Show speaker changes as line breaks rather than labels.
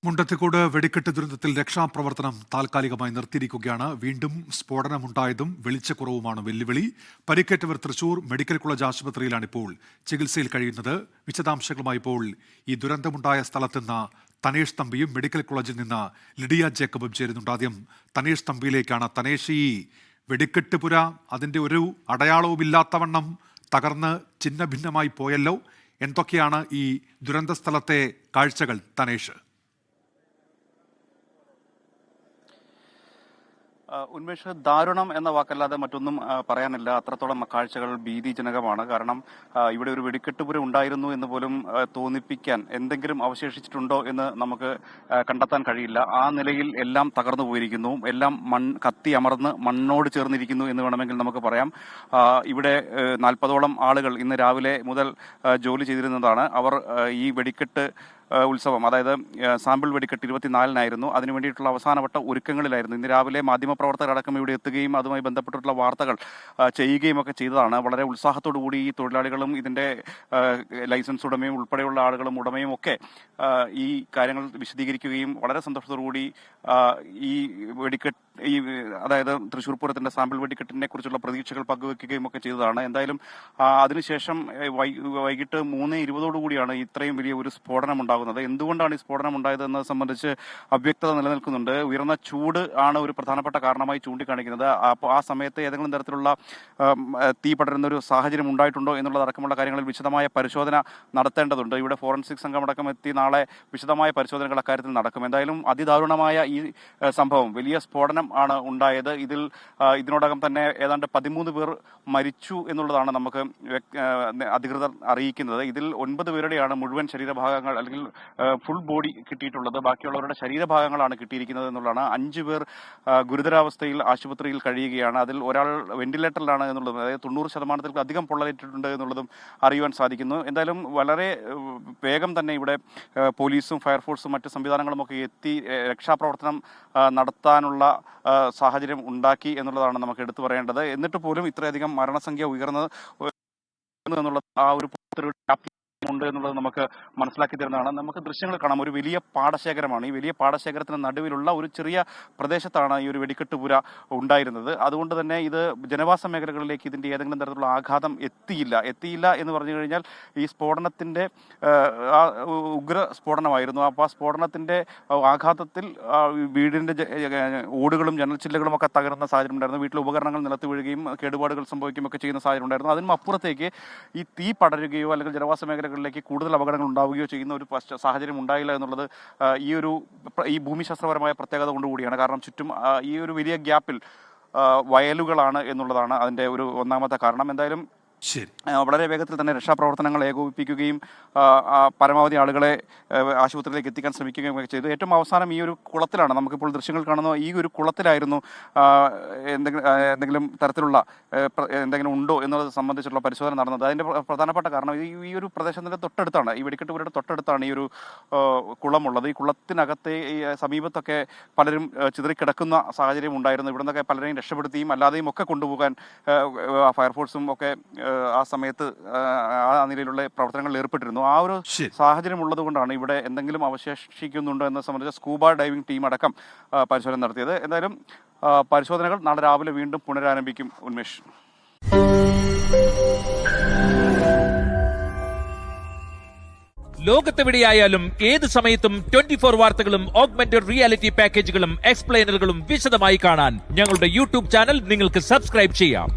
മുണ്ടത്തിക്കോട് വെടിക്കെട്ട് ദുരന്തത്തിൽ രക്ഷാപ്രവർത്തനം താൽക്കാലികമായി നിർത്തിയിരിക്കുകയാണ്. വീണ്ടും സ്ഫോടനമുണ്ടായതും വെളിച്ചക്കുറവുമാണ് വെല്ലുവിളി. പരിക്കേറ്റവർ തൃശൂർ മെഡിക്കൽ കോളേജ് ആശുപത്രിയിലാണ് ഇപ്പോൾ ചികിത്സയിൽ കഴിയുന്നത്. വിശദാംശങ്ങളുമായി ഇപ്പോൾ ഈ ദുരന്തമുണ്ടായ സ്ഥലത്തുനിന്ന് തനേഷ് തമ്പിയും മെഡിക്കൽ കോളേജിൽ നിന്ന് ലിഡിയ ജേക്കബും ചേരുന്നുണ്ട്. ആദ്യം തനേഷ് തമ്പിയിലേക്കാണ്. തനേഷ്, ഈ വെടിക്കെട്ട് പുര അതിൻ്റെ ഒരു അടയാളവുമില്ലാത്തവണ്ണം തകർന്ന് ചിന്ന ഭിന്നമായി പോയല്ലോ. എന്തൊക്കെയാണ് ഈ ദുരന്ത സ്ഥലത്തെ കാഴ്ചകൾ തനേഷ്?
ഉന്മേഷ്, ദാരുണം എന്ന വാക്കല്ലാതെ മറ്റൊന്നും പറയാനില്ല. അത്രത്തോളം കാഴ്ചകൾ ഭീതിജനകമാണ്. കാരണം ഇവിടെ ഒരു വെടിക്കെട്ടുപുര ഉണ്ടായിരുന്നു എന്ന് പോലും തോന്നിപ്പിക്കാൻ എന്തെങ്കിലും അവശേഷിച്ചിട്ടുണ്ടോ എന്ന് നമുക്ക് കണ്ടെത്താൻ കഴിയില്ല. ആ നിലയിൽ എല്ലാം തകർന്നു പോയിരിക്കുന്നു. എല്ലാം കത്തി അമർന്ന് മണ്ണോട് ചേർന്നിരിക്കുന്നു എന്ന് വേണമെങ്കിൽ നമുക്ക് പറയാം. ഇവിടെ 40ഓളം ആളുകൾ ഇന്ന് രാവിലെ മുതൽ ജോലി ചെയ്തിരുന്നതാണ്. അവർ ഈ വെടിക്കെട്ട് ഉത്സവം, അതായത് സാമ്പിൾ വെടിക്കെട്ട് 24-നായിരുന്നു. അതിനു വേണ്ടിയിട്ടുള്ള അവസാനവട്ട ഒരുക്കങ്ങളിലായിരുന്നു. ഇന്ന് രാവിലെ മാധ്യമപ്രവർത്തകരടക്കം ഇവിടെ എത്തുകയും അതുമായി ബന്ധപ്പെട്ടിട്ടുള്ള വാർത്തകൾ ചെയ്യുകയും ഒക്കെ ചെയ്തതാണ്. വളരെ ഉത്സാഹത്തോടു കൂടി ഈ തൊഴിലാളികളും ഇതിന്റെ ലൈസൻസ് ഉടമയും ഉൾപ്പെടെയുള്ള ആളുകളും ഉടമയും ഒക്കെ ഈ കാര്യങ്ങൾ വിശദീകരിക്കുകയും വളരെ സന്തോഷത്തോടു കൂടി ഈ വെടിക്കെട്ട് അതായത് തൃശൂർ പൂരത്തിന്റെ സാമ്പിൾ വെടിക്കെട്ടിനെ കുറിച്ചുള്ള പ്രതീക്ഷകൾ പങ്കുവെക്കുകയും ഒക്കെ ചെയ്തതാണ്. എന്തായാലും അതിനുശേഷം വൈകിട്ട് 3:20 ഇത്രയും വലിയ ഒരു സ്ഫോടനം ഉണ്ടാകുന്നത്. എന്തുകൊണ്ടാണ് ഈ സ്ഫോടനം ഉണ്ടായത് എന്നത് സംബന്ധിച്ച് അവ്യക്തത നിലനിൽക്കുന്നുണ്ട്. ഉയർന്ന ചൂട് ആണ് ഒരു പ്രധാനപ്പെട്ട കാരണമായി ചൂണ്ടിക്കാണിക്കുന്നത്. അപ്പോൾ ആ സമയത്ത് ഏതെങ്കിലും തരത്തിലുള്ള തീ പടരുന്ന ഒരു സാഹചര്യം ഉണ്ടായിട്ടുണ്ടോ എന്നുള്ളതടക്കമുള്ള കാര്യങ്ങളിൽ വിശദമായ പരിശോധന നടത്തേണ്ടതുണ്ട്. ഇവിടെ ഫോറൻസിക് സംഘമടക്കം എത്തി നാളെ വിശദമായ പരിശോധനകൾ അക്കാര്യത്തിൽ നടക്കും. എന്തായാലും അതിദാരുണമായ ഈ സംഭവം, വലിയ സ്ഫോടനം ആണ് ഉണ്ടായത്. ഇതിനോടകം തന്നെ ഏതാണ്ട് 13 പേർ മരിച്ചു എന്നുള്ളതാണ് നമുക്ക് അധികൃതർ അറിയിക്കുന്നത്. ഇതിൽ 9 പേരുടെയാണ് മുഴുവൻ ശരീരഭാഗങ്ങൾ അല്ലെങ്കിൽ ഫുൾ ബോഡി കിട്ടിയിട്ടുള്ളത്. ബാക്കിയുള്ളവരുടെ ശരീരഭാഗങ്ങളാണ് കിട്ടിയിരിക്കുന്നത് എന്നുള്ളതാണ്. 5 പേർ ഗുരുതരാവസ്ഥയിൽ ആശുപത്രിയിൽ കഴിയുകയാണ്. അതിൽ ഒരാൾ വെന്റിലേറ്ററിലാണ് എന്നുള്ളതും, അതായത് 90% അധികം പൊള്ളലേറ്റിട്ടുണ്ട് എന്നുള്ളതും അറിയുവാൻ സാധിക്കുന്നു. എന്തായാലും വളരെ വേഗം തന്നെ ഇവിടെ പോലീസും ഫയർഫോഴ്സും മറ്റ് സംവിധാനങ്ങളും ഒക്കെ എത്തി രക്ഷാപ്രവർത്തനം നടത്താനുള്ള സാഹചര്യം ഉണ്ടാക്കി എന്നുള്ളതാണ് നമുക്ക് എടുത്തു പറയേണ്ടത്. എന്നിട്ട് പോലും ഇത്രയധികം മരണസംഖ്യ ഉയർന്നത് എന്നുള്ളത് ആ ഒരു ഉണ്ട് എന്നുള്ളത് നമുക്ക് മനസ്സിലാക്കി തരുന്നതാണ്. നമുക്ക് ദൃശ്യങ്ങൾ കാണാം. ഒരു വലിയ പാടശേഖരമാണ്. ഈ വലിയ പാടശേഖരത്തിന് നടുവിലുള്ള ഒരു ചെറിയ പ്രദേശത്താണ് ഈ ഒരു വെടിക്കെട്ടുപുര ഉണ്ടായിരുന്നത്. അതുകൊണ്ട് തന്നെ ഇത് ജനവാസ മേഖലകളിലേക്ക് ഇതിന്റെ ഏതെങ്കിലും തരത്തിലുള്ള ആഘാതം എത്തിയില്ല എന്ന് പറഞ്ഞു കഴിഞ്ഞാൽ ഈ സ്ഫോടനത്തിന്റെ ഉഗ്ര സ്ഫോടനമായിരുന്നു. അപ്പോൾ ആ സ്ഫോടനത്തിന്റെ ആഘാതത്തിൽ വീടിന്റെ ഓടുകളും ജനൽച്ചില്ലുകളും ഒക്കെ തകരുന്ന സാഹചര്യം ഉണ്ടായിരുന്നു. വീട്ടിലെ ഉപകരണങ്ങൾ നിലത്ത് വീഴുകയും കേടുപാടുകൾ സംഭവിക്കുകയും ഒക്കെ ചെയ്യുന്ന സാഹചര്യം ഉണ്ടായിരുന്നു. അതിനും അപ്പുറത്തേക്ക് ഈ തീ പടരുകയോ അല്ലെങ്കിൽ ജനവാസ മേഖലകളിലേക്ക് കൂടുതൽ അപകടങ്ങൾ ഉണ്ടാവുകയോ ചെയ്യുന്ന ഒരു സാഹചര്യം ഉണ്ടായില്ല എന്നുള്ളത് ഈ ഭൂമിശാസ്ത്രപരമായ പ്രത്യേകത കൊണ്ടുകൂടിയാണ്. കാരണം ചുറ്റും ഈ ഒരു വലിയ ഗ്യാപ്പിൽ വയലുകളാണ് എന്നുള്ളതാണ് അതിന്റെ ഒരു ഒന്നാമത്തെ കാരണം. എന്തായാലും വളരെ വേഗത്തിൽ തന്നെ രക്ഷാപ്രവർത്തനങ്ങൾ ഏകോപിപ്പിക്കുകയും പരമാവധി ആളുകളെ ആശുപത്രിയിലേക്ക് എത്തിക്കാൻ ശ്രമിക്കുകയും ഒക്കെ ചെയ്തു. ഏറ്റവും അവസാനം ഈ ഒരു കുളത്തിലാണ്, നമുക്കിപ്പോൾ ദൃശ്യങ്ങൾ കാണുന്ന ഈ ഒരു കുളത്തിലായിരുന്നു എന്തെങ്കിലും തരത്തിലുള്ള എന്തെങ്കിലും ഉണ്ടോ എന്നത് സംബന്ധിച്ചുള്ള പരിശോധന നടന്നത്. അതിന്റെ പ്രധാനപ്പെട്ട കാരണം ഈ ഒരു പ്രദേശത്തിന്റെ തൊട്ടടുത്താണ്, ഈ വെടിക്കെട്ടുപുരയുടെ തൊട്ടടുത്താണ് ഈ ഒരു കുളമുള്ളത്. ഈ കുളത്തിനകത്തെ സമീപത്തൊക്കെ പലരും ചിതറിക്കിടക്കുന്ന സാഹചര്യം ഉണ്ടായിരുന്നു. ഇവിടെ നിന്നൊക്കെ പലരെയും രക്ഷപ്പെടുത്തിയും അല്ലാതെയും ഒക്കെ കൊണ്ടുപോകാൻ ഫയർഫോഴ്സും ഒക്കെ ആ സമയത്ത് ആ നിലയിലുള്ള പ്രവർത്തനങ്ങളിൽ ഏർപ്പെട്ടിരുന്നു. ആ ഒരു സാഹചര്യം ഉള്ളത് കൊണ്ടാണ് ഇവിടെ എന്തെങ്കിലും അവശേഷിക്കുന്നുണ്ടോ എന്നത് സംബന്ധിച്ച് സ്കൂബ ഡൈവിംഗ് ടീം അടക്കം പരിശോധന നടത്തിയത്. എന്തായാലും പരിശോധനകൾ നാളെ രാവിലെ വീണ്ടും പുനരാരംഭിക്കും. ഉന്മേഷ്,
ലോകത്തെവിടെയായാലും ഏത് സമയത്തും 24 വാർത്തകളും ഓഗ്മെന്റഡ് റിയാലിറ്റി പാക്കേജുകളും എക്സ്പ്ലെയിനറുകളും വിശദമായി കാണാൻ ഞങ്ങളുടെ യൂട്യൂബ് ചാനൽ നിങ്ങൾക്ക് സബ്സ്ക്രൈബ് ചെയ്യാം.